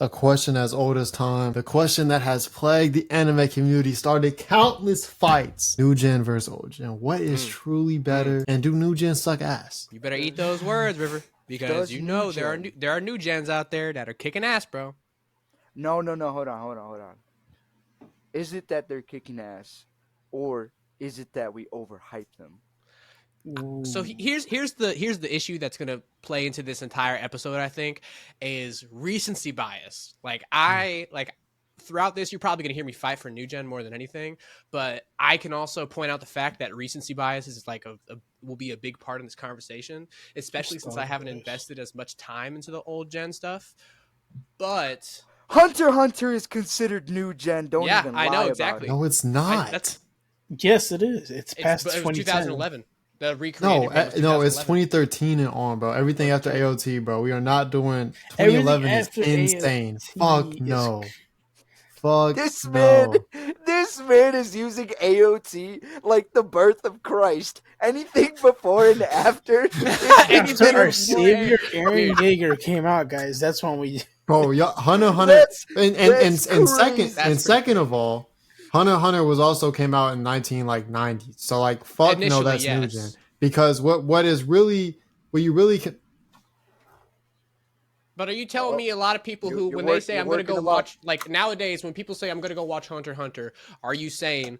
A question as old as time. The question that has plagued the anime community, started countless fights. New gen versus old gen. What is truly better? And do new gen suck ass? You better eat those words, River, because you know there are new gens out there that are kicking ass, bro. No. Hold on. Is it that they're kicking ass, or is it that we overhype them? So here's the issue that's gonna play into this entire episode. I think is recency bias. Like throughout this, you're probably gonna hear me fight for new gen more than anything. But I can also point out the fact that recency bias is like will be a big part in this conversation, especially since I haven't invested as much time into the old gen stuff. But Hunter x Hunter is considered new gen. Don't even lie I know about exactly. it. No, it's not. Yes, it is. It's past it was 2011. The No, recreated no, it's 2013 and on, bro. Everything after AOT, bro. We are not doing 2011 is insane. Fuck no. Fuck This no. man is using AOT like the birth of Christ. Anything before and after. After our savior Eren Yeager came out, guys, that's when we. Bro, Hunter x Hunter. And second of all, Hunter x Hunter was also came out in 1990. So like fuck Initially, no, that's yes. new gen. Because what you really can. But are you telling me a lot of people who, when they say I'm going to go watch, like nowadays, when people say I'm going to go watch Hunter x Hunter, are you saying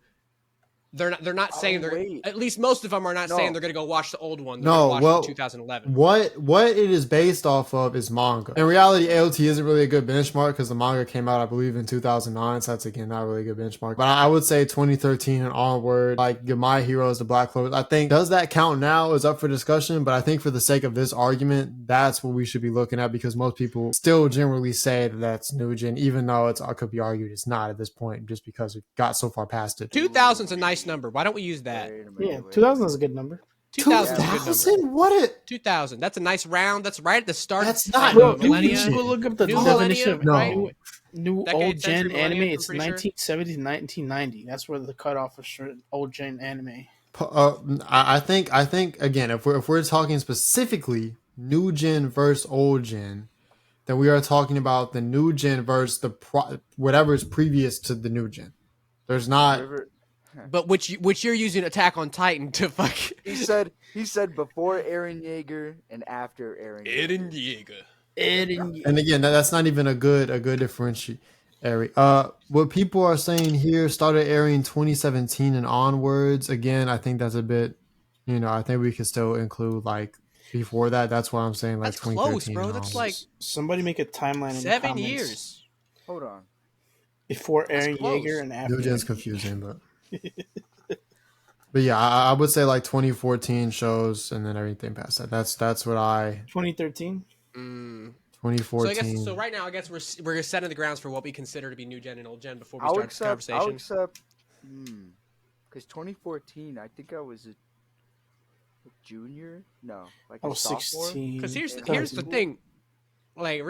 they're not saying at least most of them are not saying they're going to go watch the old one. They're going to watch 2011. What it is based off of is manga. In reality, AOT isn't really a good benchmark because the manga came out, I believe, in 2009. So that's again not really a good benchmark. But I would say 2013 and onward, like My Heroes, the Black Clover. I think does that count now is up for discussion. But I think for the sake of this argument, that's what we should be looking at because most people still generally say that that's new gen, even though it could be argued it's not at this point just because it got so far past it. 2000's a nice number. Why don't we use that? Yeah, 2000 is a good number. 2000? What? 2000. That's a nice round. That's right at the start. That's not millennia. Look up the definition of new Decade, old gen anime. millennium, It's 1970 to 1990. That's where the cutoff for old gen anime. I think again, if we're talking specifically new gen versus old gen, then we are talking about the new gen versus whatever is previous to the new gen. There's not. But which you're using Attack on Titan to fuck. He said before Eren Yeager and after Eren Yeager. And again, that's not even a good differentiate area. What people are saying here started airing 2017 and onwards. Again, I think that's a bit, I think we could still include like before that. That's why I'm saying like that's 2013. Close, bro. That's like somebody make a timeline. 7 years. Hold on. Before Eren Yeager and after. New gen's confusing, but. But yeah, I would say like 2014 shows and then everything past that. That's what I 2013. 2014. So right now I guess we're setting the grounds for what we consider to be new gen and old gen before we start this conversation. I'll accept because 2014 I think I was a junior. No, like a sophomore. 16. Because here's the thing, like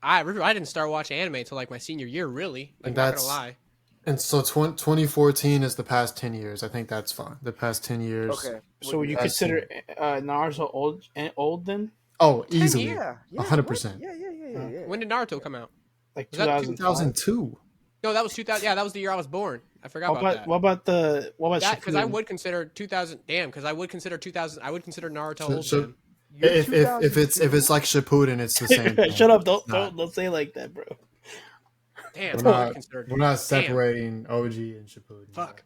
I didn't start watching anime until like my senior year, really. Like, not gonna lie. And so 2014 is the past 10 years. I think that's fine. The past 10 years. Okay. So would you consider Naruto old then? Oh, easily. Yeah. 100%. Yeah. When did Naruto come out? Like 2002. No, that was 2000. Yeah, that was the year I was born. I forgot about that. What about that? Because I would consider 2000. Damn, because I would consider 2000. I would consider Naruto old gen. If it's like Shippuden, it's the same thing. Shut up! Don't say like that, bro. Damn, we're not separating OG and Shippuden. Fuck.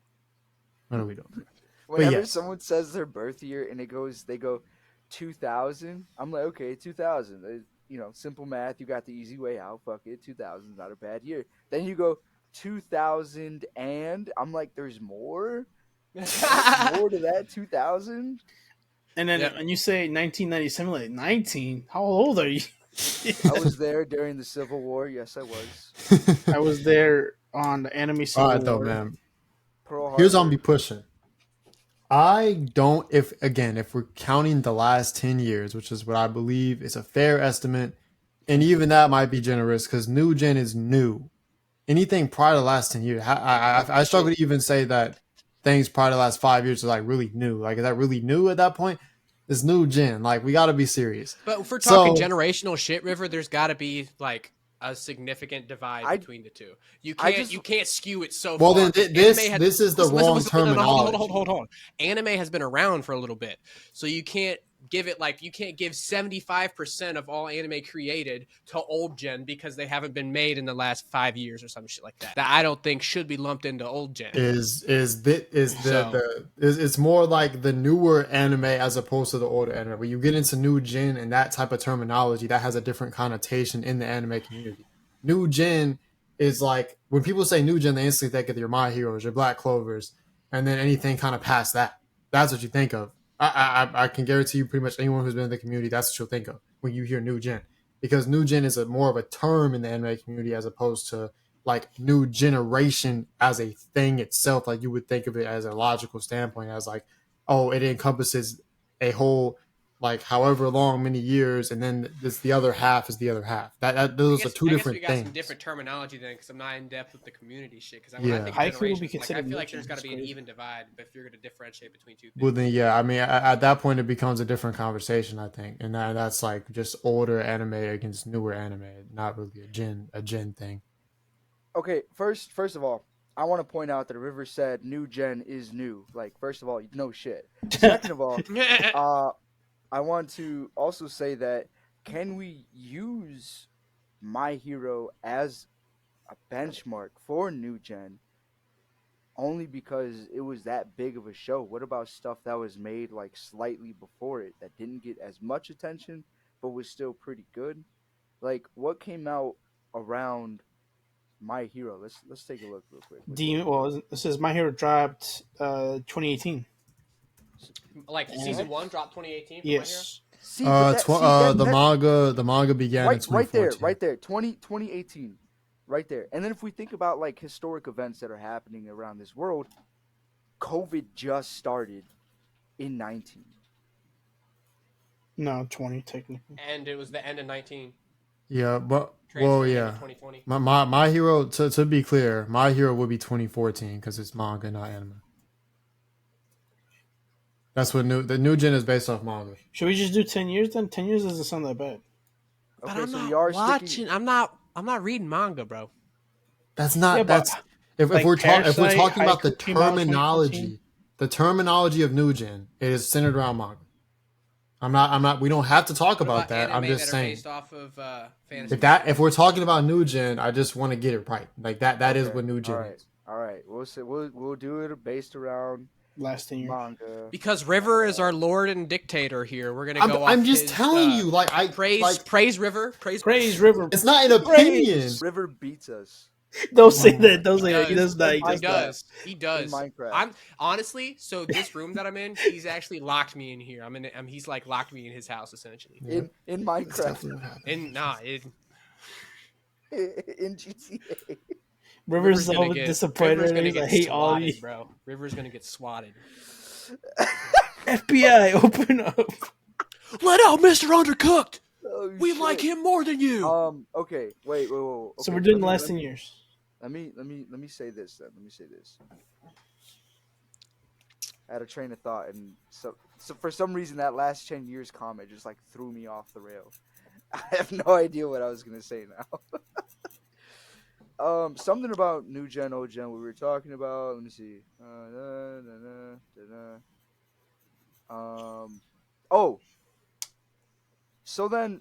What are we doing? Whenever someone says their birth year and they go 2000, I'm like, okay, 2000. Simple math. You got the easy way out. Fuck it, 2000 is not a bad year. Then you go 2000 and I'm like, there's more. There's more to that 2000. And then when you say 1997, like 19, how old are you? I was there during the Civil War. Yes, I was. I was there on the anime Civil War. Though, man. Here's what I'm be pushing. If we're counting the last 10 years, which is what I believe is a fair estimate, and even that might be generous because new gen is new. Anything prior to the last 10 years, I struggle to even say that things prior to the last 5 years are like really new. Like, is that really new at that point? It's new gen. Like, we got to be serious. But if we're talking generational shit, River, there's got to be like a significant divide I- between the two. You I can't just- you can't skew it so Well, far. then 'cause this is the wrong no, terminology. hold on. Anime has been around for a little bit, so you can't give it like you can't give 75% of all anime created to old gen because they haven't been made in the last 5 years or some shit like that. That I don't think should be lumped into old gen. It's more like the newer anime as opposed to the older anime. When you get into new gen and that type of terminology, that has a different connotation in the anime community. New gen is like when people say new gen, they instantly think of your My Heroes, your Black Clovers, and then anything kind of past that. That's what you think of. I can guarantee you, pretty much anyone who's been in the community, that's what you'll think of when you hear new gen, because new gen is a more of a term in the anime community as opposed to like new generation as a thing itself. Like you would think of it as a logical standpoint, as like, oh, it encompasses a whole like however long many years, and then this the other half is the other half. Those are two I guess different we got things. some different terminology then, because I'm not in depth with the community shit. Because when Yeah. I think Haiku of would be generations, like, I considered feel like new there's gen. got to be an It's even divide if you're going to differentiate between two things. Well, then yeah, I mean, at that point, it becomes a different conversation, I think, and that's like just older anime against newer anime, not really a gen thing. Okay, first of all, I want to point out that River said new gen is new. Like, first of all, no shit. Second of all, I want to also say that can we use My Hero as a benchmark for new gen only because it was that big of a show? What about stuff that was made like slightly before it that didn't get as much attention but was still pretty good? Like what came out around My Hero? Let's take a look real quick. This is My Hero dropped 2018. Like season 1 dropped 2018 for Yes. See, but The manga began in 2014. right there, 2018, right there. And then if we think about like historic events that are happening around this world, COVID just started in 19. No, 20 technically. and it was the end of 19. Yeah, but Transferring into yeah. 2020. My Hero, to be clear, My Hero would be 2014 because it's manga, not anime. That's what the new gen is based off manga. Should we just do 10 years then? 10 years doesn't sound that bad. But Okay, I'm so not we are watching. sticking. I'm not reading manga, bro. That's not. Yeah, but, that's if like, we're talking Parasite, about the Haiku came out in 2014. the terminology of new gen, it is centered around manga. I'm not. We don't have to talk What about that. I'm anime just that are saying. based off of fantasy. If we're talking about new gen, I just want to get it right. Like that is Okay, what new gen all right, is. all right. We'll do it based around Last 10 years. manga. Because River is our lord and dictator here. We're gonna go off. I'm just his, telling you, like I praise River. Praise River. It's not an opinion. River beats us Don't say that. Don't say that. He does. does not. He does. He in does. Minecraft. I'm honestly, so this room that I'm in, he's actually locked me in here. He's like locked me in his house essentially. Yeah. in That's Minecraft, definitely what happened. in GTA. River's so gonna disappointed. River's gonna He's get like, I hate all of swatted, you. bro. River's gonna get swatted. FBI, open up. Let out Mr. Undercooked. Oh, We shit. like him more than you. Okay. Wait. Okay, So we're doing the let me- last let 10 me- years. Let me say this then. Let me say this. I had a train of thought, and so for some reason that last 10 years comment just like threw me off the rail. I have no idea what I was gonna say now. Something about new gen, old gen. We were talking about. Let me see. Oh. So then,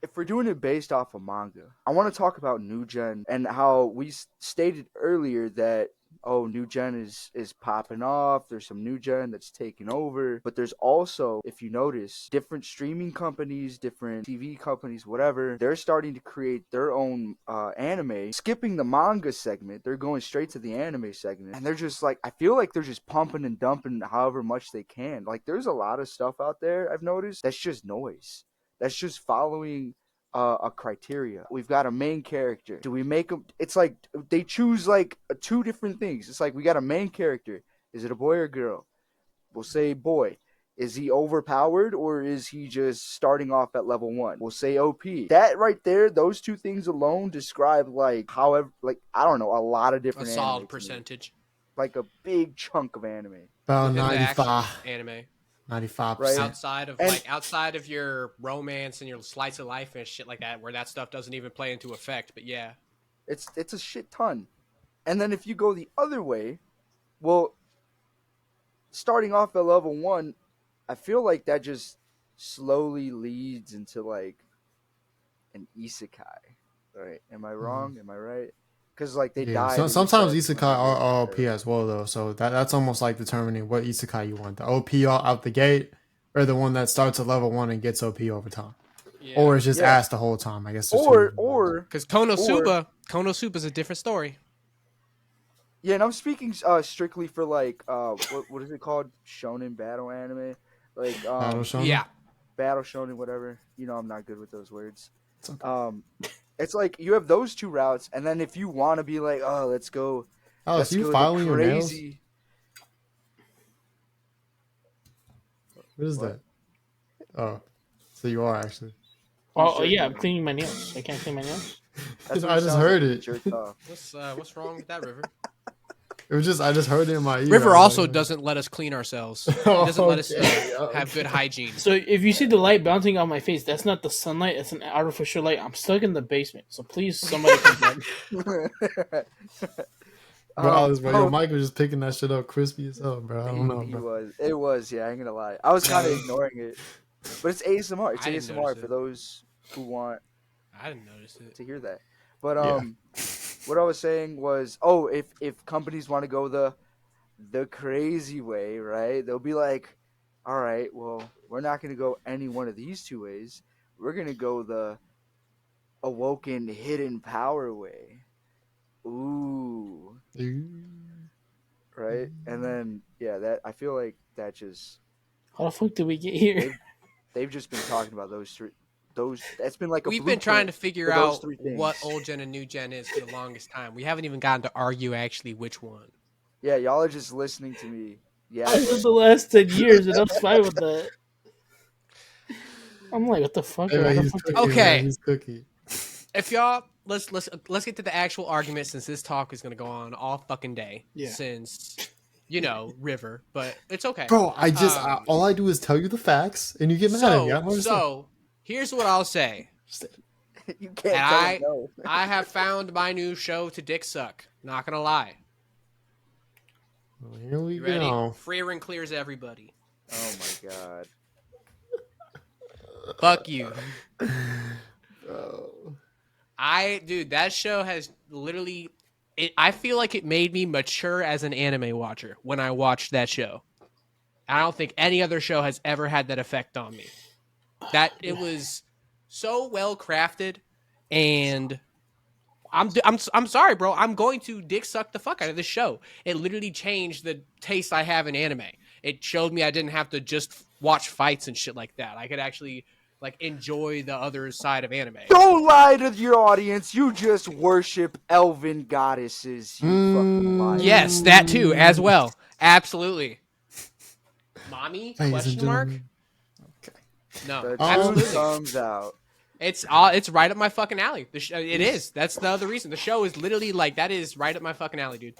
if we're doing it based off of manga, I want to talk about new gen and how we stated earlier that new gen is popping off. There's some new gen that's taking over, but there's also, if you notice, different streaming companies, different TV companies, whatever. They're starting to create their own anime, skipping the manga segment. They're going straight to the anime segment, and they're just like, I feel like they're just pumping and dumping however much they can. Like, there's a lot of stuff out there I've noticed that's just noise. That's just following a criteria. We've got a main character. Do we make them? It's like they choose like two different things. It's like we got a main character. Is it a boy or a girl? We'll say boy. Is he overpowered or is he just starting off at level 1? We'll say OP. That right there, those two things alone describe like however, like I don't know, a lot of A different solid anime to me. percentage. Like a big chunk of anime. About Within the actual 95. anime. 95%. outside of your romance and your slice of life and shit like that, where that stuff doesn't even play into effect. But yeah, it's a shit ton. And then if you go the other way, well, starting off at level 1, I feel like that just slowly leads into like an isekai. Right? Am I wrong? Am I right? Because like they Yeah, die. so To sometimes reset isekai are whenever, OP as well though. So that's almost like determining what isekai you want. The OP out the gate, or the one that starts at level 1 and gets OP over time. yeah. Or it's just Yeah. ass the whole time. I guess there's two. Because Or Konosuba is a different story. yeah, and I'm speaking strictly for like what is it called? Shonen battle anime, like Battle Shonen. Yeah, battle shonen, whatever. You know, I'm not good with those words. It's okay. It's like you have those two routes, and then if you want to be like, oh, let's go Alex, you the filing your nails? crazy. What is What? that? Oh, so you are actually. Oh yeah, I'm cleaning my nails. I can't clean my nails. That's what I just sounds heard like. it. Jerked off. what's wrong with that, River? It was just I just heard it in my ear. River I was also like, doesn't let us clean ourselves. He doesn't let us Okay, have good hygiene. So if you see the light bouncing on my face, that's not the sunlight. It's an artificial light. I'm stuck in the basement, so please somebody come back. Bro, Alex, bro, your mic was just picking that shit up crispy as hell, bro. I don't know, He bro. was. It was. Yeah, I ain't gonna lie. I was kind of ignoring it, but it's ASMR. It's I didn't ASMR notice for it. those who want I didn't notice it. to hear that. But Yeah. what I was saying was, oh, if companies want to go the crazy way, right? They'll be like, all right, well, we're not gonna go any one of these two ways. We're gonna go the awoken hidden power way. Ooh, right? And then yeah, that I feel like that just How the fuck did we get here? they've just been talking about those three. Those that's been like a We've been trying to blueprint figure for those out three things. what old gen and new gen is for the longest time. We haven't even gotten to argue actually which one. Yeah, y'all are just listening to me. Yeah, I said the last 10 years, and I'm fine with that. I'm like, what the fuck? Hey, How man, the he's fuck cooking, Okay. man. He's cooking. If y'all let's get to the actual argument, since this talk is gonna go on all fucking day. Yeah. Since River, but it's okay. Bro, I just all I do is tell you the facts, and you get mad at me. I don't understand. So here's what I'll say. you can't And tell them no. I have found my new show to dick suck. Not gonna lie. Well, here we You ready? go. Frieren clears everybody. Oh my god. Fuck you. Bro. Dude, that show has literally I feel like it made me mature as an anime watcher when I watched that show. I don't think any other show has ever had that effect on me. That it was so well crafted, and I'm sorry, bro. I'm going to dick suck the fuck out of this show. It literally changed the taste I have in anime. It showed me I didn't have to just watch fights and shit like that. I could actually like enjoy the other side of anime. Don't lie to your audience. You just worship elven goddesses. You fucking liar. Yes, that too, as well. Absolutely. Mommy? Ladies and Question mark? gentlemen. Okay. No, The truth absolutely. comes out. It's right up my fucking alley. It is. That's the other reason. The show is literally like that is right up my fucking alley, dude.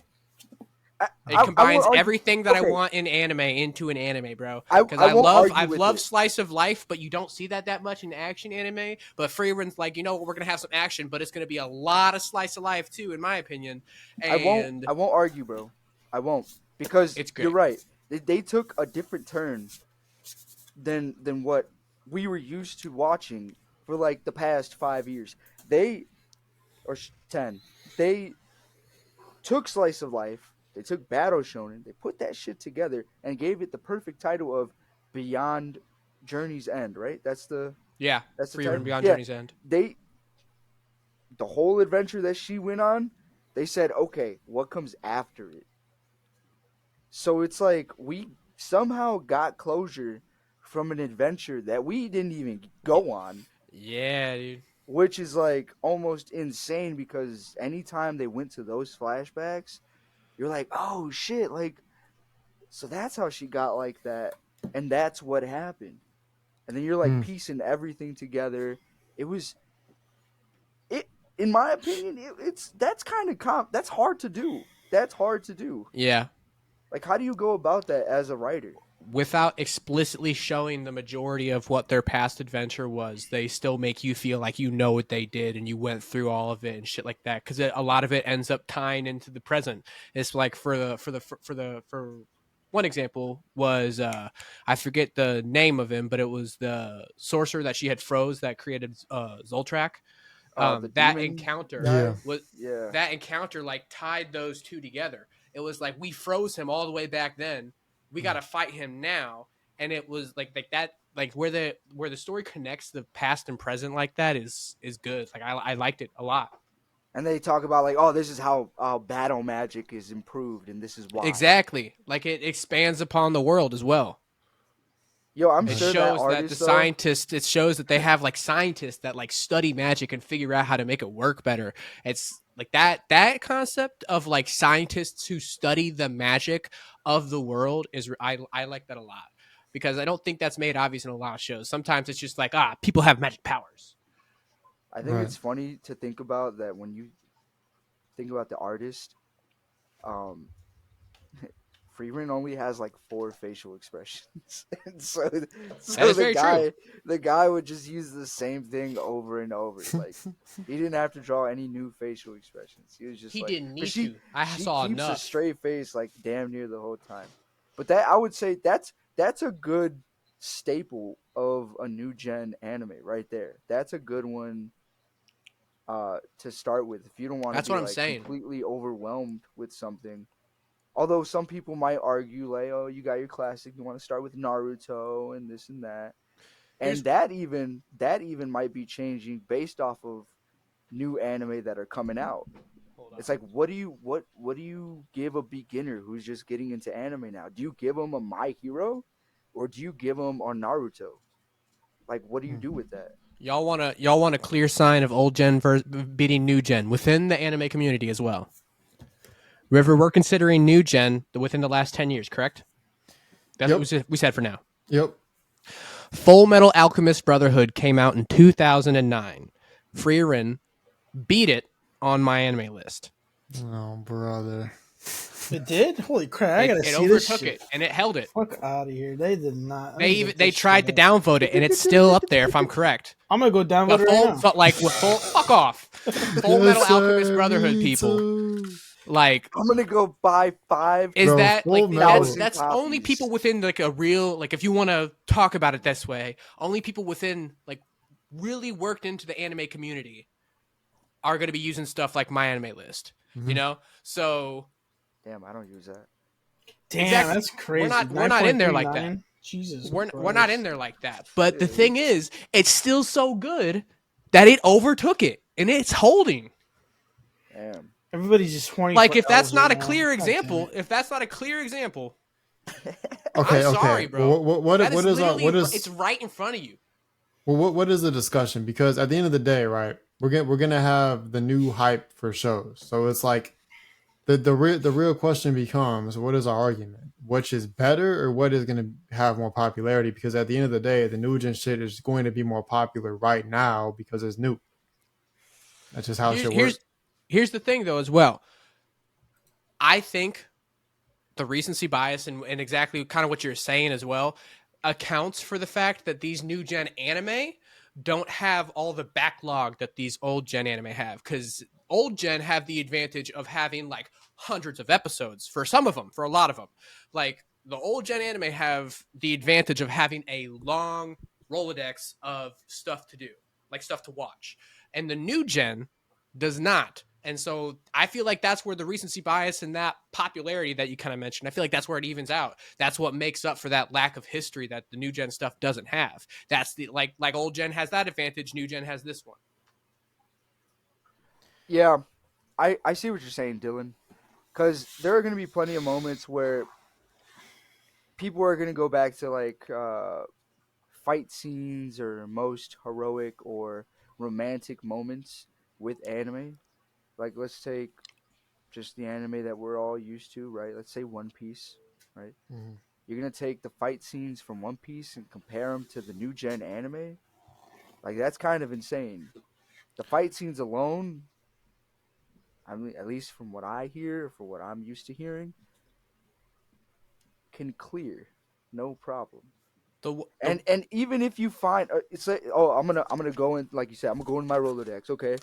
It combines everything that I want in anime into an anime, bro. Because I love slice of life, but you don't see that much in action anime. But Frieren's like, we're gonna have some action, but it's gonna be a lot of slice of life too, in my opinion. And I won't argue, bro. I won't, because It's great. you're right. They took a different turn than what we were used to watching for like the past 5 years. 10. They took slice of life. They took battle shonen. They put that shit together and gave it the perfect title of Beyond Journey's End. Right? That's the Frieren title? Beyond Yeah. Journey's End. The whole adventure that she went on, they said, okay, what comes after it? So it's like we somehow got closure from an adventure that we didn't even go on, Yeah, dude. which is like almost insane, because anytime they went to those flashbacks, you're like, oh shit, like, so that's how she got like that, and that's what happened. And then you're like piecing everything together. In my opinion, that's kind of that's hard to do. That's hard to do. Yeah. Like, how do you go about that as a writer? without explicitly showing the majority of what their past adventure was, they still make you feel like you know what they did and you went through all of it and shit like that. Because a lot of it ends up tying into the present. It's like for one example was I forget the name of him, but it was the sorcerer that she had froze that created Zoltrak. The That demon encounter Yeah. guy. was Yeah. that encounter like tied those two together. It was like we froze him all the way back then. We got to fight him now, and it was like that, like where the story connects the past and present like that is good. Like I liked it a lot. And they talk about like, oh, this is how battle magic is improved, and this is why. Exactly, like it expands upon the world as well. Yo, I'm It sure that shows that the artist though. scientists. It shows that they have like scientists that like study magic and figure out how to make it work better. It's like that concept of like scientists who study the magic of the world is I like that a lot because I don't think that's made obvious in a lot of shows. Sometimes it's just like people have magic powers. I think Right. it's funny to think about that when you think about the artist. Um, Frieren only has like 4 facial expressions, and That so is very true. the guy would just use the same thing over and over. Like he didn't have to draw any new facial expressions. He was just He like, didn't cause need to. I she saw keeps a enough. straight face like damn near the whole time. But that I would say that's a good staple of a new gen anime right there. That's a good one to start with if you don't want to That's be what I'm like saying. completely overwhelmed with something. Although some people might argue, like, oh, you got your classic, you want to start with Naruto and this and that, Here's and that even might be changing based off of new anime that are coming out. hold It's on. like, what do you give a beginner who's just getting into anime now? Do you give them a My Hero, or do you give them a Naruto? Like, what do you do with that? Y'all want a clear sign of old gen beating new gen within the anime community as well. River, we're considering new gen within the last 10 years, correct? That's Yep. what we said for now. Yep. Full Metal Alchemist Brotherhood came out in 2009. Frieren beat it on my anime list. Oh, brother. It did? Holy crap! I It, gotta it see this overtook shit. it and it held it. Fuck out of here! They did not. Let They me even look they this tried to shit up. downvote it and it's still up there if I'm correct. I'm gonna go The downvote it right full now. like with full fuck off. Full Metal Yes, Alchemist sir. Brotherhood Me people. too. Like I'm gonna go buy five is Bro, that Full like Metal. that's only copies. people within like a real like if you want to talk about it this way, only people within like really worked into the anime community are going to be using stuff like my anime list, you Mhm. know? So Damn, I don't use that. Damn, exactly. that's crazy. We're not in there like that. 9.39? Jesus We're not in Christ. there like that. But the Yeah. thing is, it's still so good that it overtook it and it's holding. Damn. Everybody's just horny Like for if that's L's not right a now. clear God damn example, it. if that's not a clear example, Okay, I'm sorry, okay. bro. What That is what is our literally what is it's right in front of you. well, what is the discussion? Because at the end of the day, right, we're gonna have the new hype for shows. So it's like the real question becomes, what is our argument? Which is better, or what is gonna have more popularity? Because at the end of the day, the new gen shit is going to be more popular right now because it's new. That's just how it Here's should work. here's here's the thing though as well. I think the recency bias and exactly kind of what you're saying as well accounts for the fact that these new gen anime don't have all the backlog that these old gen anime have because old gen have the advantage of having like hundreds of episodes for some of them, for a lot of them. Like the old gen anime have the advantage of having a long Rolodex of stuff to do, like stuff to watch. And the new gen does not. And so I feel like that's where the recency bias and that popularity that you kind of mentioned, I feel like that's where it evens out. That's what makes up for that lack of history that the new gen stuff doesn't have. That's the like old gen has that advantage, new gen has this one. Yeah, I see what you're saying, Dylan. Because there are going to be plenty of moments where people are going to go back to like fight scenes or most heroic or romantic moments with anime. Like, let's take just the anime that we're all used to, right? Let's say One Piece, right? Mhm. You're going to take the fight scenes from One Piece and compare them to the new gen anime. Like, that's kind of insane. The fight scenes alone, I mean, at least from what I hear, for what I'm used to hearing, can clear no problem. The And even if you find it's like, oh, I'm gonna go in, like you said, I'm gonna go in my Rolodex. Okay,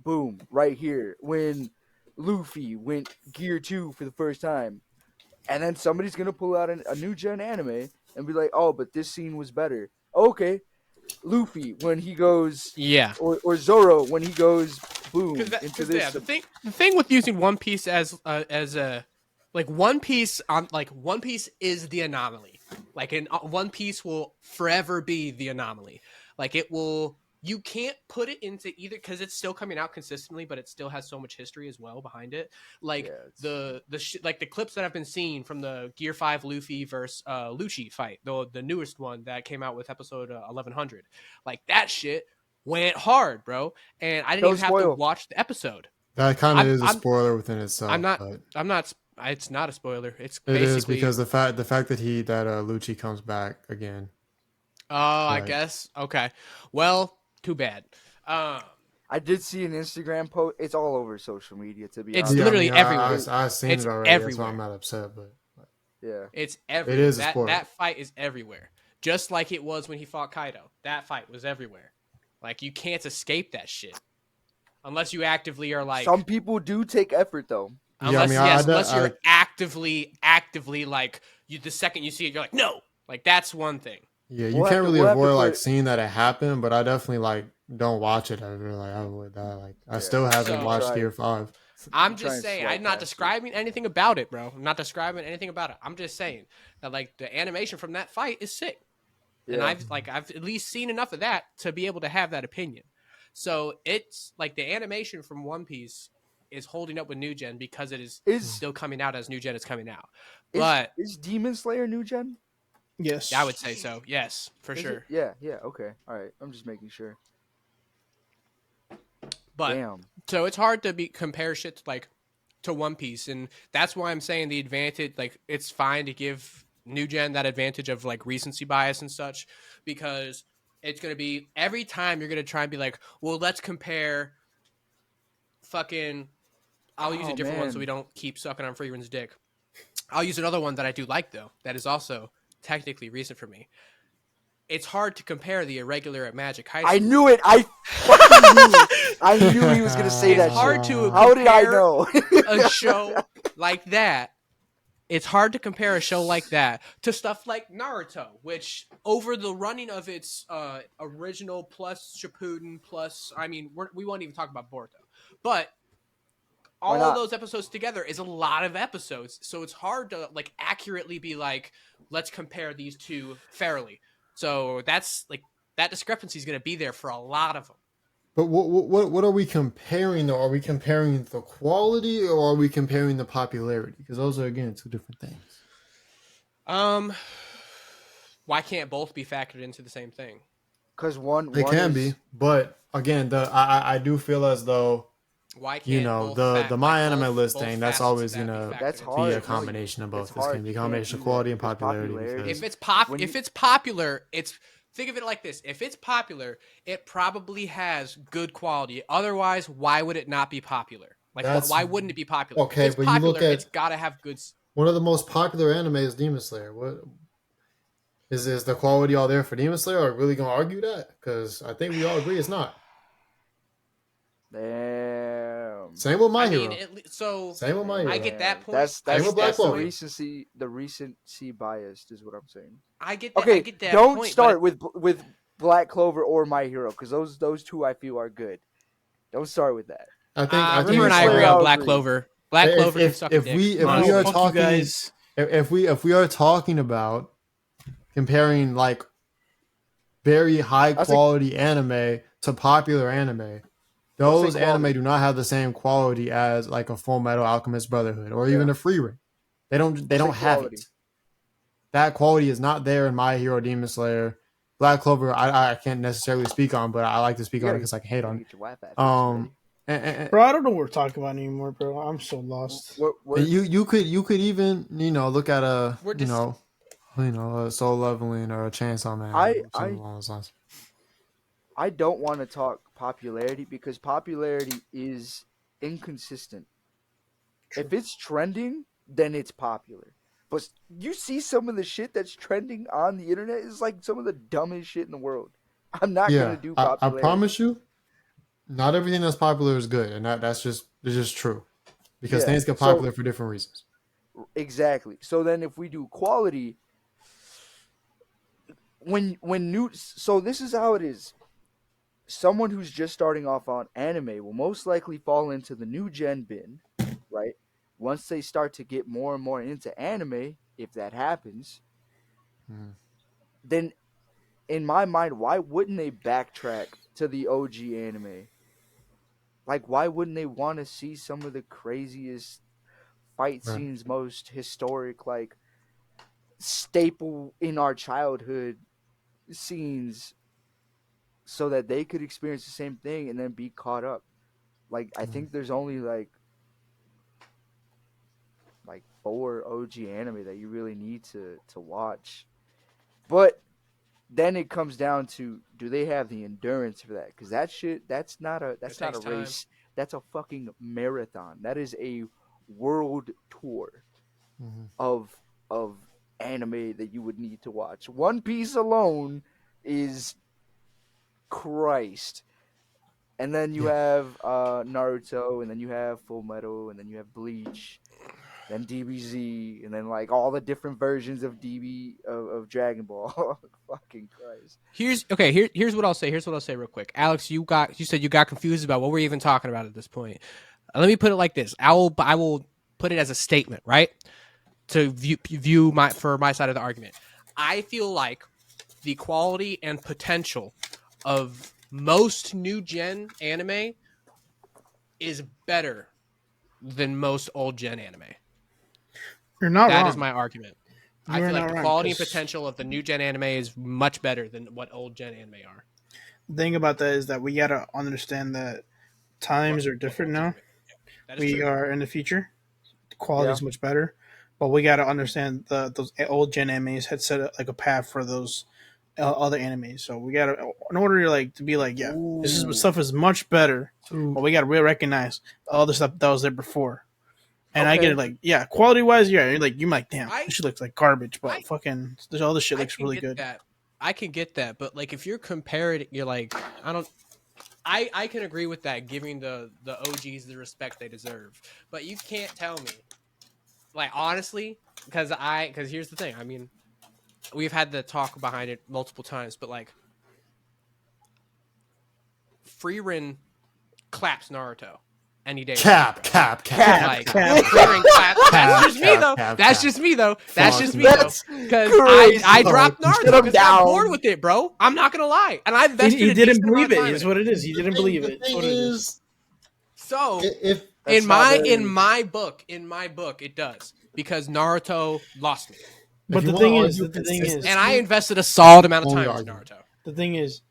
boom, right here when Luffy went Gear 2 for the first time, and then somebody's gonna pull out a new gen anime and be like, oh, but this scene was better. Okay, Luffy when he goes, yeah. or Zoro when he goes, boom, into this. The thing with using One Piece as a like One Piece on like One Piece is the anomaly. Like One Piece will forever be the anomaly. Like it will. You can't put it into either because it's still coming out consistently, but it still has so much history as well behind it. Like Yeah, like the clips that I've been seeing from the Gear 5 Luffy versus Lucci fight, the newest one that came out with episode 1100. Like that shit went hard, bro, and I didn't Don't even have to spoil. watch the episode. That kind of I'm is a I'm spoiler within I'm itself, not but I'm not. It's not a spoiler. It's it is basically. because the fact that Lucci comes back again. Oh, I Right. guess. Okay. Well, too bad. I did see an Instagram post. It's all over social media, to be It's honest. Yeah, I literally mean, everywhere. I've seen It's it already. That's why I'm everywhere. not upset, but Yeah. It's it everywhere. is a spoiler. That fight is everywhere. Just like it was when he fought Kaido. That fight was everywhere. Like you can't escape that shit unless you actively are like. Some people do take effort, though. Yeah, I Unless mean, yes, unless you're actively like you. The second you see it, you're like no. Like that's one thing. yeah, you We'll have can't to- really we'll have to avoid like put- seeing that it happened, but I definitely like don't watch it ever. Like I avoid that. Like I still haven't So- watched Try. Gear 5. I'm try just and saying, swipe I'm not past it. describing anything about it, bro. I'm not describing anything about it. I'm just saying that like the animation from that fight is sick. And Yeah. I've at least seen enough of that to be able to have that opinion. So it's like the animation from One Piece is holding up with New Gen because it is Is still coming out as New Gen is coming out. is, But is Demon Slayer new gen? Yes. I would say so. Yes, for Is sure. it? Yeah. Yeah. Okay. All right. I'm just making sure. But Damn. so it's hard to compare shit to, like to One Piece, and that's why I'm saying the advantage. Like it's fine to give New Gen that advantage of like recency bias and such, because it's gonna be every time you're gonna try and be like, well, let's compare. Fucking, I'll use a Oh, different one so man. we don't keep sucking on Frieren's dick. I'll use another one that I do like though. That is also technically recent for me. It's hard to compare the irregular at Magic High School. I knew it. I fucking knew. I knew he was gonna say It's that hard shit. to How did I compare know? a show like that. It's hard to compare a show like that to stuff like Naruto, which over the running of its original plus Shippuden plus, I mean, we won't even talk about Boruto, but Why all not? of those episodes together is a lot of episodes, so it's hard to like accurately be like, let's compare these two fairly. So that's like that discrepancy is going to be there for a lot of them. But what are we comparing though? Are we comparing the quality or are we comparing the popularity? Because those are again two different things. Why can't both be factored into the same thing? Because one Can is, be, but again, I do feel as though Why can't you know both the my anime both listing that's facets of always that be gonna factored That's into hard. be the a No, combination of both. it's It's hard. gonna be a You can't combination do of quality that and because popularity. popularity- Because If it's When if you- it's popular, it's think of it like this. If it's popular, it probably has good quality. Otherwise, why would it not be popular? Like That's- why wouldn't it be popular? okay, if it's but you popular, look at- it's got to have good one of the most popular anime is Demon Slayer. What is the quality all there for Demon Slayer? Are we really gonna argue that? Because I think we all agree it's not. Damn. Same with My I mean, Hero. so Same with My Hero. I get that point. That's Same with Black that's the Clover. recency biased is what I'm saying. I get that. Okay, I get that don't point, start but with Black Clover or My Hero because those two I feel are good. Don't start with that. I think Remember Demon and I Slayer, agree I'll on Black agree. Clover. Black Clover can suck a if dick. we Honestly, are fuck you talking guys. if we are talking about comparing like very high That's quality anime to popular anime, Don't say those anime quality. do not have the same quality as like a Full Metal Alchemist Brotherhood or even Yeah. a Frieren. They don't Say have quality. it. That quality is not there in My Hero, Demon Slayer, Black Clover. I can't necessarily speak on, but I like to speak You on it gotta- because I can hate Gotta on get your Wi-Fi it. ready. Bro, I don't know what we're talking about anymore, bro. I'm so lost. What- you could even look at a We're just- a Soul Leveling or a Chainsaw Man I- or something I- along those lines. I don't want to talk popularity because popularity is inconsistent. True. If it's trending, then it's popular. But you see some of the shit that's trending on the internet is like some of the dumbest shit in the world. I'm not gonna Yeah, do I popularity. promise you, not everything that's popular is good, and it's just true because Yeah. things get So popular for different reasons. exactly. So then if we do quality, when new, so this is how it is. Someone who's just starting off on anime will most likely fall into the new gen bin, right? Once they start to get more and more into anime, if that happens, Mhm. then in my mind, why wouldn't they backtrack to the OG anime? Like, why wouldn't they want to see some of the craziest fight Right. scenes, most historic, like staple in our childhood scenes, so that they could experience the same thing and then be caught up? Like, I Mhm. think there's only like 4 OG anime that you really need to watch. But then it comes down to, do they have the endurance for that? Because that shit, It that's not takes a time. race. That's a fucking marathon. That is a world tour Mhm. of of anime that you would need to watch. One Piece alone is Christ. And then you Yeah. have Naruto, and then you have Full Metal, and then you have Bleach, then DBZ, and then like all the different versions of of Dragon Ball. Fucking Christ. Here's what I'll say. Here's what I'll say real quick. Alex, you said you got confused about what we're even talking about at this point. Let me put it like this. I will put it as a statement, right? To view my for my side of the argument. I feel like the quality and potential of most new gen anime is better than most old gen anime. You're not That is wrong. my argument. I You're feel like not the wrong. quality and Because potential of the new gen anime is much better than what old gen anime are. the thing about that is that we gotta understand that times are What different old gen now. anime? Yeah, that is We true. are in the future. The quality Yeah. is much better, but we gotta understand those old gen animes had set like a path for those other animes. So we gotta, in order like to be like, yeah, this is Ooh. stuff is much better, but So we gotta really recognize all the stuff that was there before. And I get Okay. it, like, yeah, quality wise, yeah, you're like, damn, I this shit looks like garbage, I but fucking, there's all this shit I looks can really get good. that. I can get that, but like if you're comparing, you're like, I don't. I can agree with that, giving the OGs the respect they deserve. But you can't tell me, like honestly, because here's the thing. I mean, we've had the talk behind it multiple times, but like Frieren claps Naruto any day of the week, cap, bro. cap, cap, Cap. Cap, cap, cap, cap. Like Frieren claps. That's cap, just me though. cap, That's cap. just me though. That's Fuck just you. me though. That's Because I crazy. dropped Fuck Shut Naruto him because I got bored down. with it, bro. I'm not gonna lie, and I invested He a didn't decent amount believe of it. time Is in it. what it is. He didn't believe it. The That's thing what it is. is, So if That's not in very. my book, it does because Naruto lost me, if But you the want to thing is, argue and I consistency, invested a solid amount of only time into argument. Naruto. the thing is,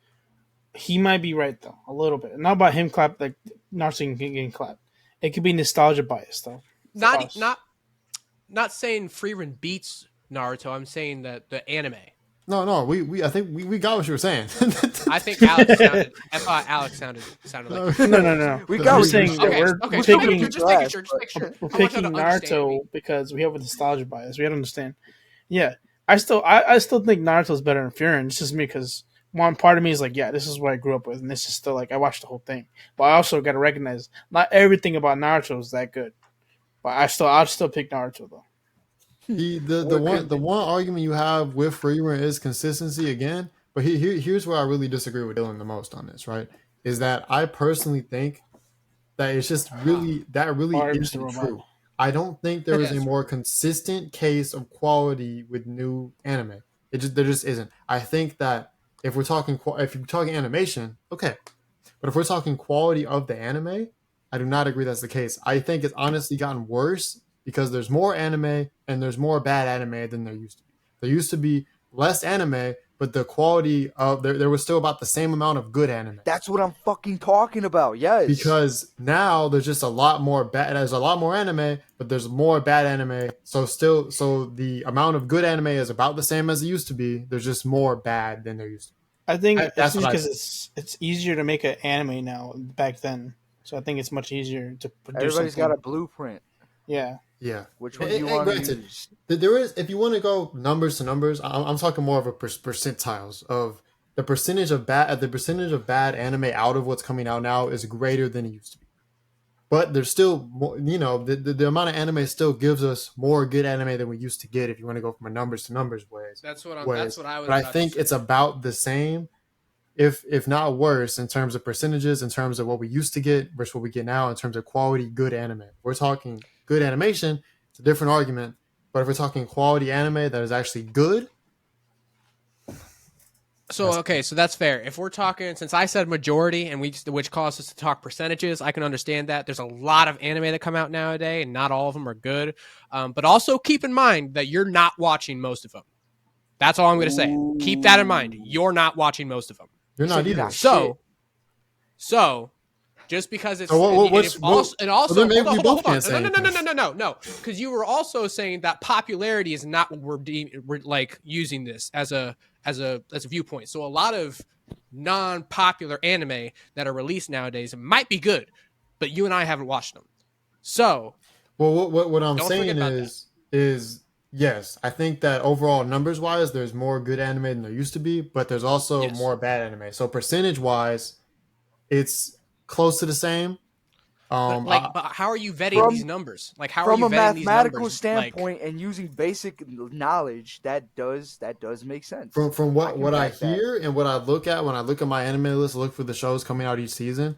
he might be right though, a little bit. Not about him clap like not seeing getting clapped. It could be nostalgia bias though for Not us. not not saying Frieren beats Naruto. I'm saying that the anime. No, we I think we got what you were saying. I think Alex sounded. I thought Alex sounded like No, he did. No, no, no. We no, got I'm what just you saying that said. Okay, we're okay. Still gonna picking beat Just your making ass, sure. Just but making sure. we're I want y'all picking to understand me. Naruto because we have a nostalgia bias. We have to understand. Yeah, I still think Naruto's better than Frieren. It's just me because one part of me is like, yeah, this is what I grew up with, and this is still like I watched the whole thing. But I also got to recognize not everything about Naruto is that good. But I'll still pick Naruto though. the we're one con- the one argument you have with Freeman is consistency again. But here's where I really disagree with Dylan the most on this. Right, is that I personally think that it's just really that really Sorry, Mr. isn't Robot. true. I don't think there is a Yes. more consistent case of quality with new anime. There just isn't. I think that if you're talking animation, okay, but if we're talking quality of the anime, I do not agree that's the case. I think it's honestly gotten worse because there's more anime and there's more bad anime than there used to be. There used to be less anime, but the quality of there was still about the same amount of good anime. That's what I'm fucking talking about. Yes. Because now there's just a lot more bad. There's a lot more anime, but there's more bad anime. So the amount of good anime is about the same as it used to be. There's just more bad than there used to be. I think it's That's just what I because think. it's easier to make an anime now back then. So I think it's much easier to produce Everybody's got something. a blueprint. Yeah. Yeah. Which one do you And want to granted, use? there is, if you want to go numbers to numbers, I'm talking more of a percentiles of the percentage of bad anime out of what's coming out now is greater than it used to be. But there's still more, the amount of anime still gives us more good anime than we used to get if you want to go from a numbers to numbers That's what I was But I about to think say. it's about the same, if not worse, in terms of percentages, in terms of what we used to get versus what we get now, in terms of quality good anime. If we're talking good animation, it's a different argument. But if we're talking quality anime that is actually good, So okay, so that's fair. If we're talking, since I said majority, and which caused us to talk percentages, I can understand that. There's a lot of anime that come out nowadays, and not all of them are good. But also keep in mind that you're not watching most of them. That's all I'm going to say. Keep that in mind. You're not watching most of them. you're You said not you're either. not shit. So just because it's So also then maybe we hold both on. can't say anything. No, because you were also saying that popularity is not what we're like using this as a viewpoint. So a lot of non-popular anime that are released nowadays might be good, but you and I haven't watched them. So Well, what I'm don't forget saying about that. is yes, I think that overall numbers wise, there's more good anime than there used to be, but there's also Yes. more bad anime. So percentage wise, it's close to the same. But how are you vetting From these numbers? Like, how are from you a vetting these mathematical numbers? Like, standpoint and using basic knowledge, that does make sense. from I can what I back that. hear and what I look at when I look at my anime list, look for the shows coming out each season,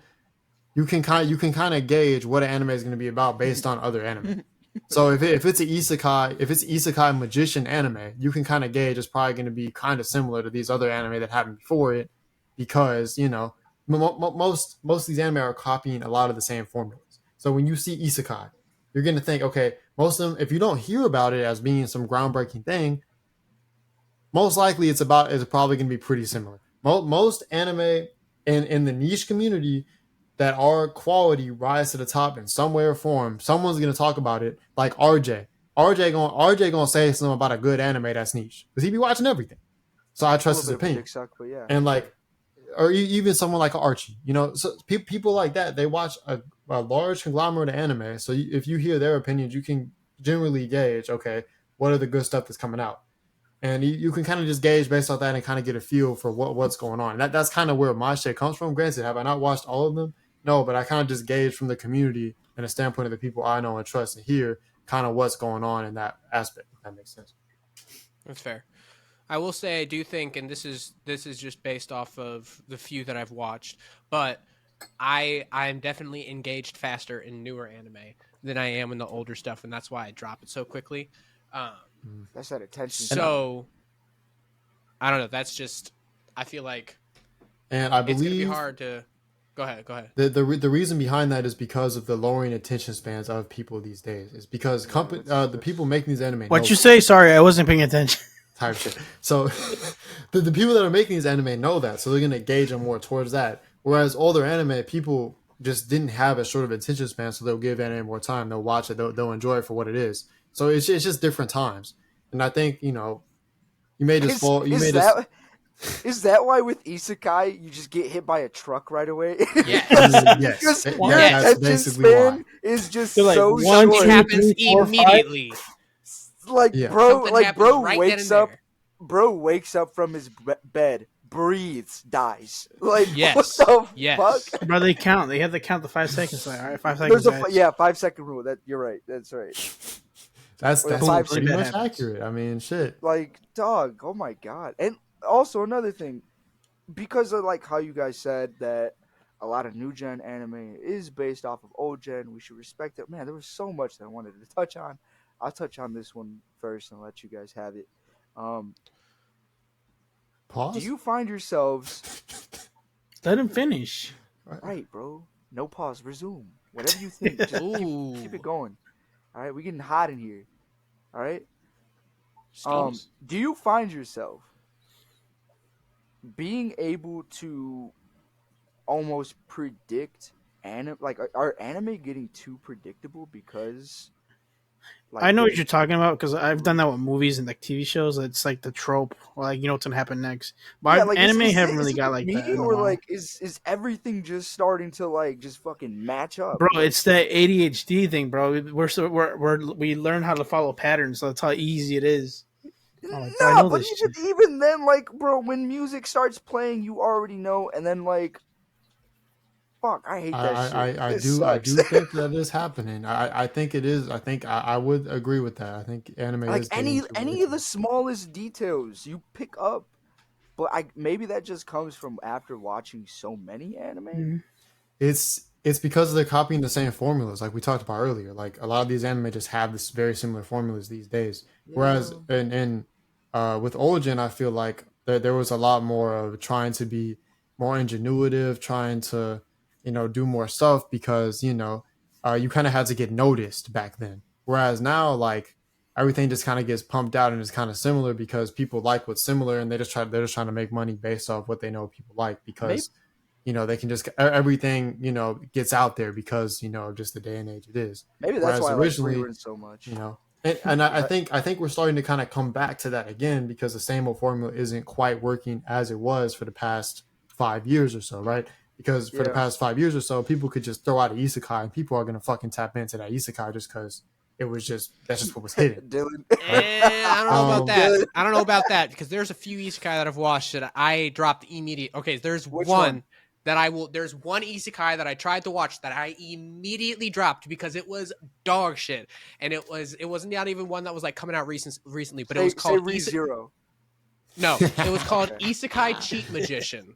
you can kind of gauge what an anime is going to be about based on other anime. So if it's isekai magician anime, you can kind of gauge it's probably going to be kind of similar to these other anime that happened before it, because most of these anime are copying a lot of the same formulas. So when you see isekai, you're going to think, okay, most of them, if you don't hear about it as being some groundbreaking thing, most likely it's probably going to be pretty similar. Most anime in the niche community that are quality rise to the top in some way or form. Someone's going to talk about it, like RJ. RJ gonna say something about a good anime that's niche because he be watching everything. So I A trust little his bit of a opinion. dick suck, but yeah. And like, or even someone like Archie, so people like that, they watch a large conglomerate of anime. So if you hear their opinions, you can generally gauge, okay, what are the good stuff that's coming out, and you can kind of just gauge based off that and kind of get a feel for what's going on. And that's kind of where my shit comes from. Granted, have I not watched all of them? No, but I kind of just gauge from the community and the standpoint of the people I know and trust and hear kind of what's going on in that aspect. If that makes sense. that's fair. I will say I do think, and this is just based off of the few that I've watched, but I'm definitely engaged faster in newer anime than I am in the older stuff, and that's why I drop it so quickly. Um, That's that attention span. so I don't know. That's just I feel like And I it's gonna be believe hard to. Go ahead. the reason behind that is because of the lowering attention spans of people these days. It's because the people making these anime What know you say? Sorry, I wasn't paying attention. type shit. So the people that are making these anime know that, so they're gonna gauge them more towards that. Whereas older anime people just didn't have as short of attention span, so they'll give anime more time. They'll watch it. They'll enjoy it for what it is. So it's just different times. And I think you may just fall. You may just. Is that why with isekai you just get hit by a truck right away? Yes. Yes, Because that's your attention basically why. span is just You're like, so one, short. Something two, happens three, four, five. immediately. Like Yeah. Something happens right then and there. Bro wakes up from his bed, breathes, dies. Like Yes. what the Yes. fuck? Bro, they count. They have to count the 5 seconds. Like, all right, 5 seconds. There's a guys. 5 second rule. That you're right. That's right. That's Or the pretty 5 pretty that much happens. accurate. I mean, shit. Like dog. Oh my god. And also another thing, because of like how you guys said that a lot of new gen anime is based off of old gen, we should respect it. Man, there was so much that I wanted to touch on. I'll touch on this one first and let you guys have it. Do Pause. you find yourselves Let him finish. right, bro? No pause. Resume. Whatever you think, just Ooh. keep it going. All right, we're getting hot in here. All right. Steams. Do you find yourself being able to almost predict anime? Like, are anime getting too predictable because Like, I know what really. you're talking about because I've done that with movies and like TV shows. It's like the trope, like you know what's gonna happen next. Yeah, But like anime is haven't it, really is got it like me that in a or while, like is everything just starting to like just fucking match up? bro. Like, It's that ADHD thing, bro. We learn how to follow patterns. So that's how easy it is. I'm like, bro, I nah, know but this shit. even then, like, bro, when music starts playing, you already know, and then like, fuck, I hate that shit. This I sucks. do think that is happening. I think it is. I think I would agree with that. I think anime Like is getting to where any it's of the smallest details you pick up, but I maybe that just comes from after watching so many anime. Mhm. it's because they're copying the same formulas like we talked about earlier. Like a lot of these anime just have this very similar formulas these days. Whereas Yeah, in with Origin, I feel like there was a lot more of trying to be more ingenuitive, trying to do more stuff because you kind of had to get noticed back then. Whereas now, like everything just kind of gets pumped out and is kind of similar because people like what's similar and they're just trying to make money based off what they know people like maybe because they can just everything gets out there because just the day and age it is. that's Whereas why I like originally, Frieren so much. and I But think we're starting to kind of come back to that again because the same old formula isn't quite working as it was for the past 5 years or so, right? Because for the yeah, past 5 years or so, people could just throw out an isekai and people are gonna fucking tap into that isekai just because that's just what was hidden, Dylan. right? I don't know about that. Dylan, I don't know about that because there's a few isekai that I've watched that I dropped immediate. Okay, there's which one one? that I will. There's one isekai that I tried to watch that I immediately dropped because it was dog shit, and it wasn't not even one that was like coming out recently, but it was Say called Re Zero. No, it was called Okay. Isekai Cheat Magician.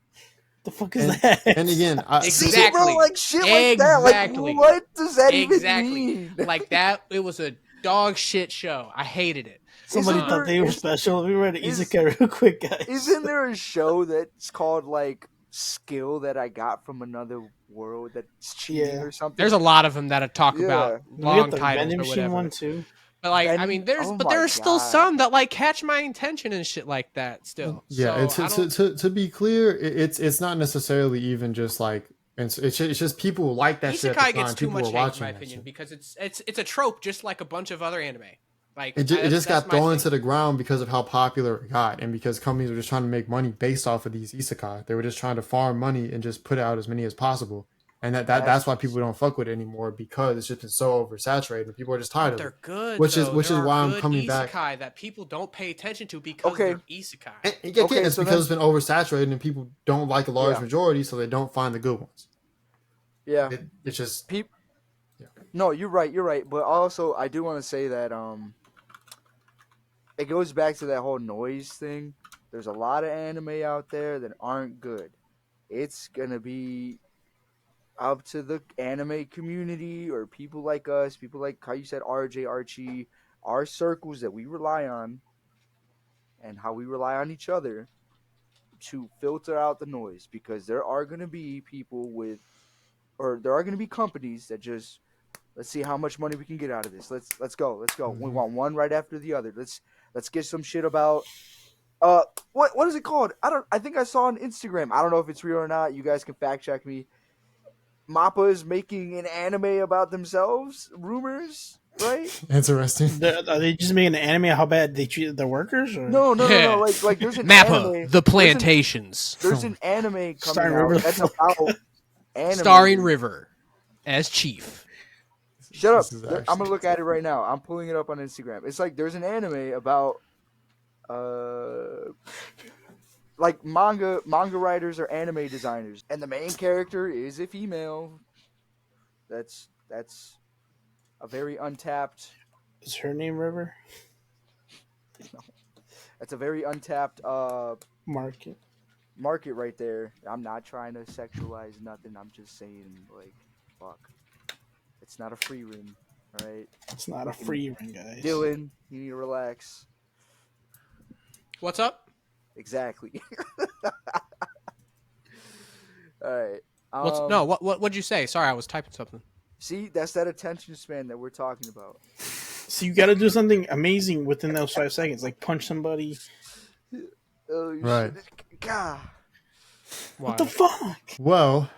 The fuck is and that? and again, See, bro, Exactly. like shit like that. Like, Exactly. what does that even Exactly. mean? Like that. It was a dog shit show. I hated it. Somebody Isn't Uh, thought there they were special. Let me read an is isekai real quick, guys. isn't there a show that's called like Skill that I got from another world that's cheating Yeah. or something? there's a lot of them that talk about Yeah. We got long the titles vending or machine whatever. one too. But like, I Vending. mean, there's Oh but my there are still god. some that like catch my attention and shit like that. Still, yeah, so I don't. to be clear, it's not necessarily even just like it's just people like that shit at the Isekai gets time. too People were much hate in my watching that opinion shit. because it's a trope just like a bunch of other anime. Like It just that's got my thrown thing. to the ground because of how popular it got, and because companies were just trying to make money based off of these isekai. They were just trying to farm money and just put out as many as possible, and that's why people don't fuck with it anymore because it's just been so oversaturated and people are just tired But of it. they're good Which is though. which There is are why I'm good coming back. isekai that people don't pay attention to because Okay. they're isekai. And again, Okay, it's so because then it's been oversaturated and people don't like a large yeah. majority, so they don't find the good ones. Yeah. It's just Peop yeah. No, you're right, you're right. But also I do want to say that it goes back to that whole noise thing. There's a lot of anime out there that aren't good. It's gonna be up to the anime community or people like us, people like how you said RJ, Archie, our circles that we rely on and how we rely on each other to filter out the noise because there are going to be people with or there are going to be companies that just let's see how much money we can get out of this. Let's go. Let's go. We Mhm. want one right after the other. Let's get some shit about what is it called? I think I saw on Instagram. I don't know if it's real or not. You guys can fact check me. Mappa is making an anime about themselves. Rumors, right? Interesting. Are they just making an anime of how bad they treated their workers? Or No. Like there's an Mappa, anime. The Plantations, There's an anime coming Starring out River that's Flick. about anime. starring River as Chief. Shut up. This is I'm gonna actually look at it right now. I'm pulling it up on Instagram. It's like there's an anime about like manga writers or anime designers, and the main character is a female. That's a very untapped. is her name River? That's a very untapped Market. market right there. I'm not trying to sexualize nothing. I'm just saying like, fuck. It's not a free room, all right. It's not a free ring, guys. Dylan, you need to relax. What's up? Exactly. All right. What's no? What'd you say? Sorry, I was typing something. See, that's that attention span that we're talking about. So you got to do something amazing within those 5 seconds, like punch somebody. Oh, Right. shit. God. What the fuck? Well,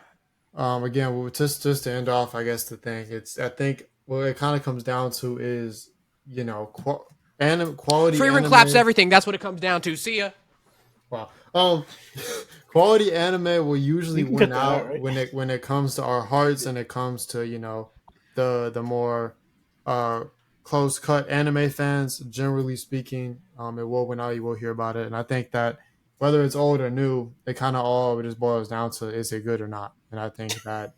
again, just to end off, I guess I think what it kind of comes down to is you know, quality Frieren anime. claps everything. That's what it comes down to. See ya. Wow. Quality anime will usually You can win cut that out, out right? when it comes to our hearts and it comes to, you know, the more uh close cut anime fans. Generally speaking, it will win out. You will hear about it, and I think that whether it's old or new, it kind of all just boils down to is it good or not. And I think that,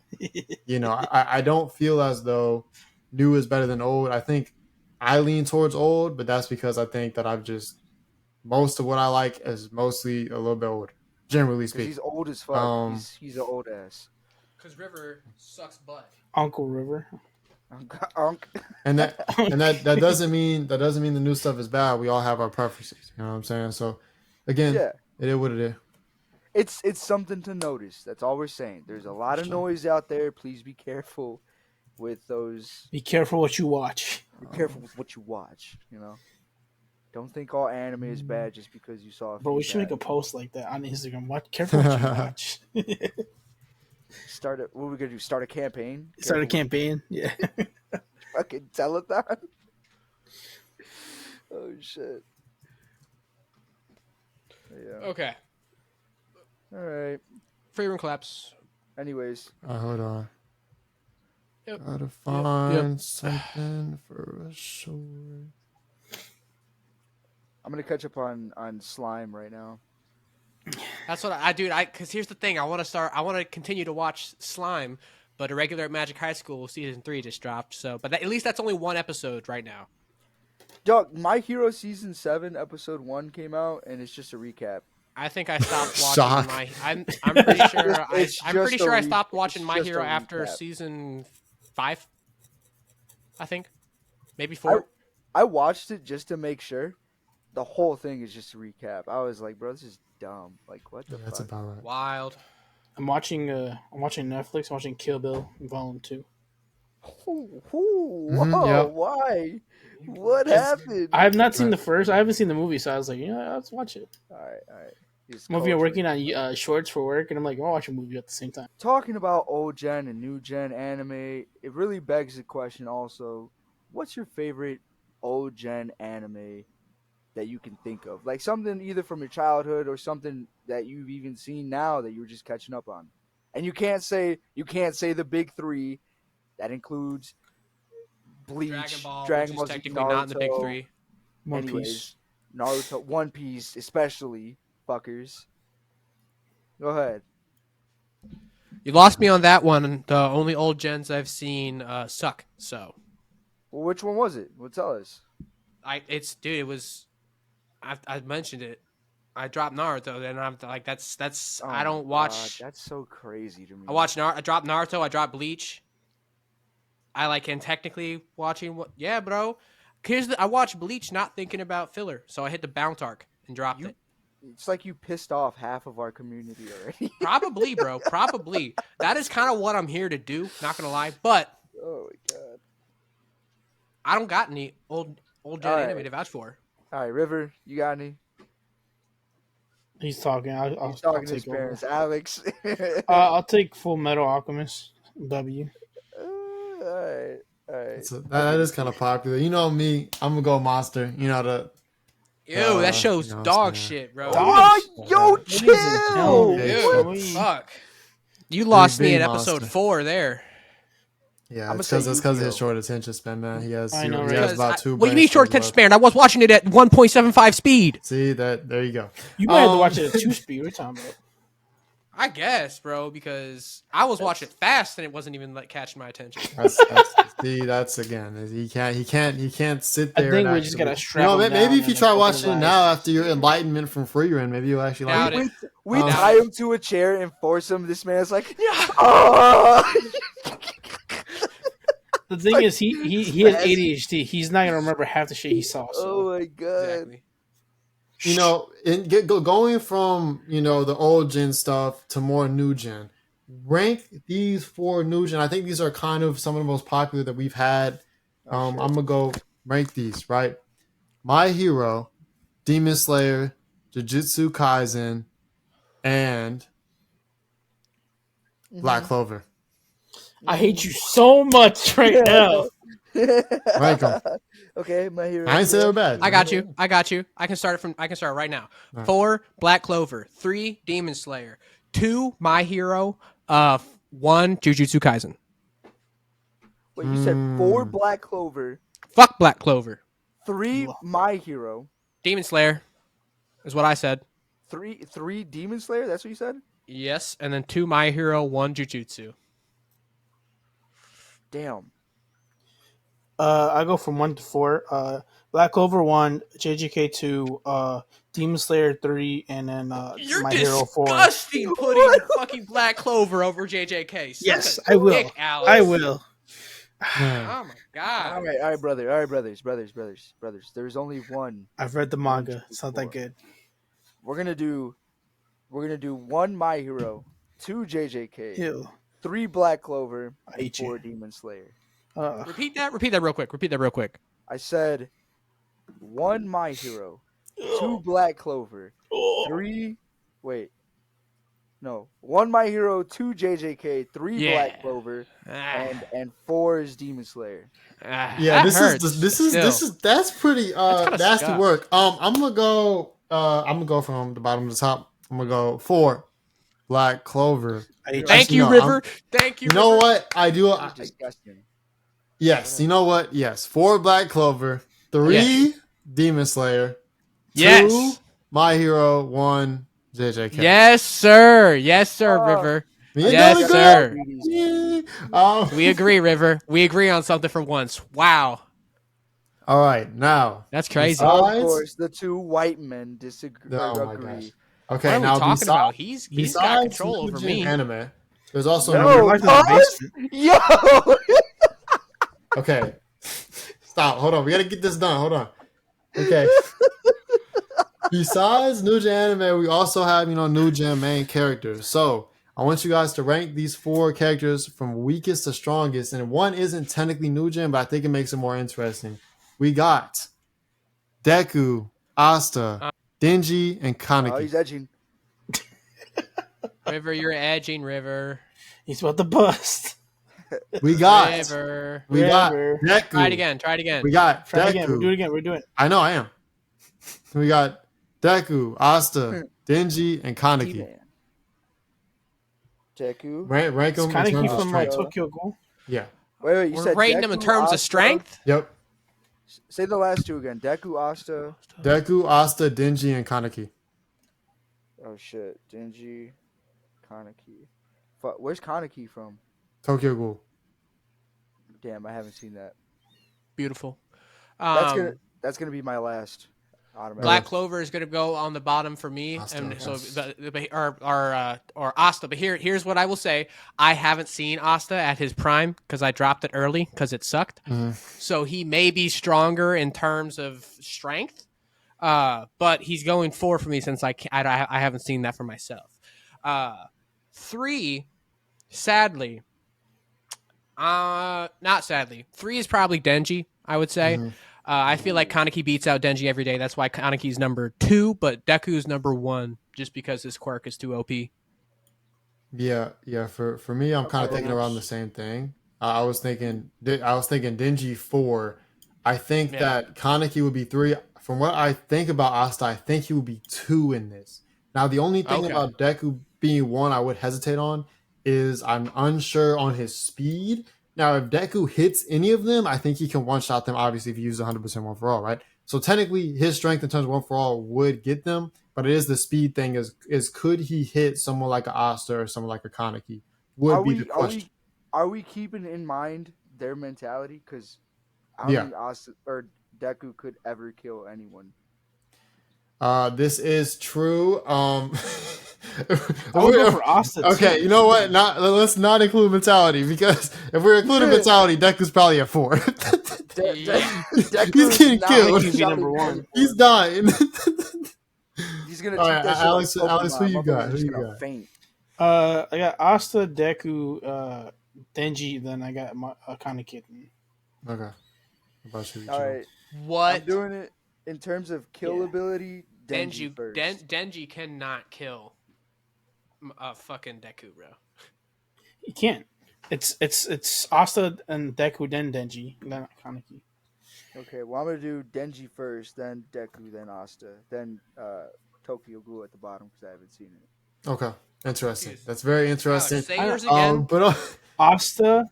you know, I don't feel as though new is better than old. I think I lean towards old, but that's because I think that I've just most of what I like is mostly a little bit older, generally Because speaking. he's old as fuck. Um, He's an old ass. Because River sucks butt. Uncle River. Unk. and that doesn't mean the new stuff is bad. We all have our preferences. You know what I'm saying? So, again, Yeah. it is what it is. It's something to notice. That's all we're saying. There's a lot of noise out there. Please be careful with those. Be careful what you watch. Be careful with what you watch. You know, don't think all anime is bad just because you saw. Bro, we should make a post like that on Instagram. What? Careful what you watch. What are we gonna do? Start a campaign. Start a Careful campaign. Yeah. with fucking telethon. Oh shit. Yeah. Okay. All right. Frieren claps. Anyways, Hold on. Yep. Gotta find something for a sword. I'm gonna catch up on slime right now. That's what I do. Because here's the thing. I want to continue to watch Slime, but Irregular at Magic High School season 3 just dropped. So, but at least that's only one episode right now. Dog, My Hero season 7 episode 1 came out, and it's just a recap. I think I stopped watching Shock. I'm pretty sure It's I'm pretty just sure a I stopped watching it's My just Hero a after recap. season 5. I think maybe 4. I watched it just to make sure. The whole thing is just a recap. I was like, bro, this is dumb. Like, what the Yeah, that's fuck? about right. Wild. I'm watching Netflix. I'm watching Kill Bill Volume 2. Whoa, Yep. why? What happened? I have not seen the first. I haven't seen the movie, so I was like, you know, let's watch it. All right. Just Movie I'm culture. working on shorts for work, and I'm like, I'll watch a movie at the same time. Talking about old gen and new gen anime, it really begs the question also, what's your favorite old gen anime that you can think of? Like something either from your childhood or something that you've even seen now that you were just catching up on. And you can't say the big 3. That includes Bleach, Dragon Ball, Z, technically not in the big Naruto. 3. One Anyways, Piece. Naruto, One Piece, especially fuckers. Go ahead. You lost me on that one. The only old gens I've seen suck. So Well, which one was it? Well, tell us. it was. I mentioned it. I dropped Naruto, and I'm like, that's. Oh I don't my watch. God, that's so crazy to me. I dropped Naruto. I dropped Bleach. I can technically watching what? Yeah, bro. I watched Bleach not thinking about filler, so I hit the Bounce arc and dropped it. It's like you pissed off half of our community already. Probably, bro. Probably. That is kind of what I'm here to do. Not gonna lie, but Oh my God. I don't got any old gen All right. anime to vouch for. All right, River, you got any? He's talking. I'll He's talking to his take over. parents. Alex. I'll take Full Metal Alchemist. W. All right. That is kind of popular. You know me, I'm gonna go Monster. You know the. Ew, that show's you know what I'm dog saying? shit, bro. Oh, yo, What is it? Hell, chill. Dude, What? Fuck. You lost me big at episode monster. 4 there. Yeah, I'ma it's say because of his Yu-Gi-Oh. short attention span, man. He has I know, he right? has about 2. What do you brain mean short cells attention left. span? I was watching it at 1.75 speed. See that? There you go. You might have to Um, watch it at 2 speed. What are you talking about? I guess, bro, because I was watching it fast and it wasn't even catching my attention. That's again. He can't sit I there. think and we just actually- gotta strap him maybe down if you and, try open watching his it now eyes. after your enlightenment from Frieren, maybe you'll actually Doubt like it. it. We Um, tie him to a chair and force him. This man's like, oh. The thing is, he has ADHD. He's not gonna remember half the shit he saw. So. Oh my God. Exactly. You know, going from the old gen stuff to more new gen. Rank these 4 new gen. I think these are kind of some of the most popular that we've had. I'm gonna go rank these right. My Hero, Demon Slayer, Jujutsu Kaisen, and Black Clover. I hate you so much right now. Rank 'em. Okay, My Hero. I didn't say they were Academia. bad. I got you. I got you. I can start right now. All right. 4 Black Clover, 3 Demon Slayer, 2 My Hero, 1 Jujutsu Kaisen. Wait, you said 4 Mm. Black Clover, Fuck Black Clover. 3 My Hero, Demon Slayer is what I said. 3 Demon Slayer. That's what you said. Yes, and then 2 My Hero, 1 Jujutsu. Damn. I go from 1 to 4. Black Clover 1, JJK 2, Demon Slayer 3, and then You're My Hero 4. disgusting putting fucking Black Clover over JJK. Suck Yes, a I will. dick, Alex. I will. Man. Oh my god. All right, brother. All right, brothers. There's only one. I've read the manga. It's not that good. We're gonna do 1 My Hero, 2 JJK, Ew. 3 Black Clover, I and hate 4 you. Demon Slayer. Repeat that real quick. I said 1 My Hero, 2 Black Clover, 3 wait. No. 1 My Hero, 2 JJK, 3 Yeah. Black Clover, and 4 is Demon Slayer. Yeah, this is that's pretty kinda nasty scuffed. work. I'm gonna go from the bottom to the top. I'm gonna go 4 Black Clover. I hate Thank Actually, you, no, River. Thank you. You know River. what? I do. You're disgusting. Yes, you know what? Yes, 4 Black Clover, 3 Yes. Demon Slayer, 2 Yes. My Hero, 1 JJK. Yes, sir. Yes, sir, Oh. River. Me and Yes, Dylan sir. good? Yeah. We agree, River. We agree on something for once. Wow. All right, now That's crazy. Besides- Of course, the 2 white men disagree. Oh my agree. gosh. What Okay, are we now talking besides, about? He's got besides control over Mugen me. Anime, there's also No, Yo, you're locked in the pause? basement. Yo! Okay. Stop. Hold on. We gotta get this done. Hold on. Okay. Besides New Gen Anime, we also have, New Gen main characters. So I want you guys to rank these 4 characters from weakest to strongest. And one isn't technically New Gen, but I think it makes it more interesting. We got Deku, Asta, Denji, and Oh, Kaneki. he's edging. River, you're edging, River. He's about to bust. We got River. River. Deku. Try it again. We got Try it Deku. again. We'll do it again. We're doing it. I know I am. We got Deku, Asta, Denji, and Kaneki. T-Man. Deku. Rank It's them kind in of terms keep of from like strength. Tokyo Ghoul. Yeah. Wait, you We're said rating them in Deku, terms of Asta? strength. Yep. Say the last 2 again. Deku, Asta. Deku, Asta, Denji, and Kaneki. Oh shit. Denji, Kaneki. Where's Kaneki from? Tokyo Ghoul. Damn, I haven't seen that. Beautiful. That's gonna be my last. Automatic. Black Clover is going to go on the bottom for me, Asta, and so yes. or Asta. But here's what I will say: I haven't seen Asta at his prime because I dropped it early because it sucked. Mhm. So he may be stronger in terms of strength, but he's going 4 for me since I haven't seen that for myself. 3, sadly, not sadly. 3 is probably Denji. I would say. Mhm. I feel like Kaneki beats out Denji every day. That's why Kaneki's number 2, but Deku's number 1, just because his quirk is too OP. Yeah. For me, I'm kind of thinking around the same thing. I was thinking Denji 4. I think Yeah. that Kaneki would be 3. From what I think about Asta, I think he would be 2 in this. Now, the only thing Okay. about Deku being 1 I would hesitate on is I'm unsure on his speed. Now, if Deku hits any of them, I think he can one-shot them, obviously, if he uses 100% one for all, right? So technically, his strength in terms of one for all would get them, but it is the speed thing is could he hit someone like a Asta or someone like a Kaneki would be the question. Are we keeping in mind their mentality? Because I don't Yeah. think Asta or Deku could ever kill anyone. This is true. I would go for Asta. Okay, too. you know what? Let's not include mentality, because if we're including mentality, Deku's probably at 4. Deku He's is getting not killed. He'd be shouting number 1. anyone. He's dying. He's gonna All cheat right, that shit Alex, like Alex, who Pokemon. you got? Motherfuckers Who just you gonna got? faint. I got Asta, Deku, Denji, then I got Kaneki. Okay. How about you? All right, What? I'm doing it in terms of kill Yeah. ability. Denji first. Denji cannot kill fucking Deku, bro. You can't. It's Asta and Deku, then Denji, then Kaneki. Okay, well I'm gonna do Denji first, then Deku, then Asta, then Tokyo Ghoul at the bottom because I haven't seen it. Okay, interesting. Jeez. That's very Alex, interesting. say I yours don't- again. But Asta,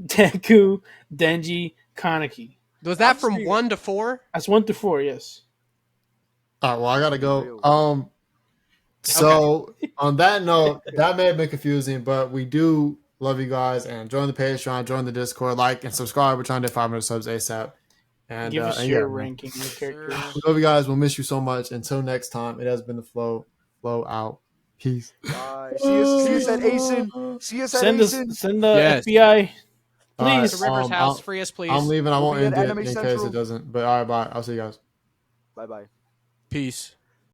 Deku, Denji, Kaneki. Was that I'm from speaking- 1 to 4? That's 1 through 4. Yes. all right, well, I gotta go. Real. So on that note, that may have been confusing, but we do love you guys and join the Patreon, join the Discord, like and subscribe. We're trying to hit 500 subs ASAP. And Give us and your yeah, man. ranking of Yes, characters. sir. We love you guys. We'll miss you so much. Until next time, it has been the flow out. Peace. Bye. See us at Asen. See us at Send Asen. the Yes. FBI, All right, please. To River's house, I'll- free us, please. I'm leaving. I We'll won't be end at it Anime in case Central. it doesn't. But all right, bye. I'll see you guys. Bye bye. Peace.